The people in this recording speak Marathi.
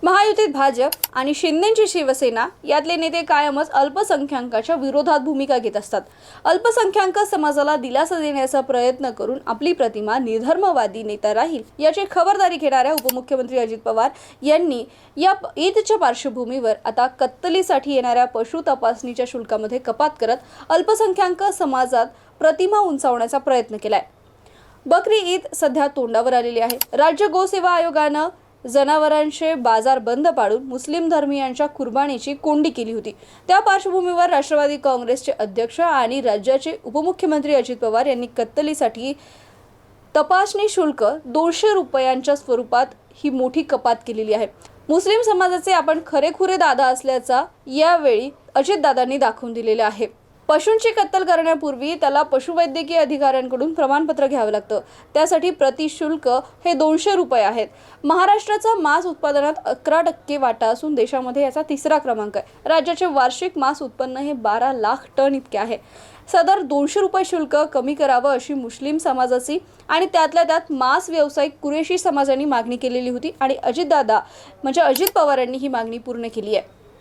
महायुतीत भाजप आणि शिंदेची शिवसेना यातले नेते कायमच अल्पसंख्याकांच्या विरोधात भूमिका घेत असतात। अल्पसंख्याक समाजाला दिलासा देण्याचा प्रयत्न करून आपली प्रतिमा निर्धर्मवादी नेता राहील याची खबरदारी घेणाऱ्या उपमुख्यमंत्री अजित पवार यांनी या ईदच्या पार्श्वभूमीवर आता कत्तलीसाठी येणाऱ्या पशु तपासणीच्या शुल्कामध्ये कपात करत अल्पसंख्याक समाजात प्रतिमा उंचावण्याचा प्रयत्न केलाय। बकरी ईद सध्या तोंडावर आलेली आहे। राज्य गोसेवा आयोगानं जनावरांचे बाजार बंद पाडून मुस्लिम धर्मीयांच्या कुर्बानीची कोंडी केली होती। त्या पार्श्वभूमीवर राष्ट्रवादी काँग्रेसचे अध्यक्ष आणि राज्याचे उपमुख्यमंत्री अजित पवार यांनी कत्तलीसाठी तपासणी शुल्क 200 रुपयांच्या स्वरूपात ही मोठी कपात केलेली आहे। मुस्लिम समाजाचे आपण खरेखुरे दादा असल्याचा यावेळी अजितदादांनी दाखवून दिलेले आहे। पशूंची कत्तल करण्यापूर्वी त्याला पशुवैद्यकीय अधिकाऱ्यांकडून प्रमाणपत्र घ्यावं लागतं। त्यासाठी प्रतिशुल्क हे 200 रुपये आहेत। महाराष्ट्राचा मांस उत्पादनात 11% वाटा असून देशामध्ये याचा 3रा क्रमांक आहे। राज्याचे वार्षिक मांस उत्पन्न हे 12 लाख टन इतके आहे। सदर 200 रुपये शुल्क कमी करावं अशी मुस्लिम समाजाची आणि त्यातल्या त्यात मांस व्यावसायिक कुरेशी समाजाने मागणी केलेली होती आणि अजितदादा म्हणजे अजित पवार यांनी ही मागणी पूर्ण केली आहे।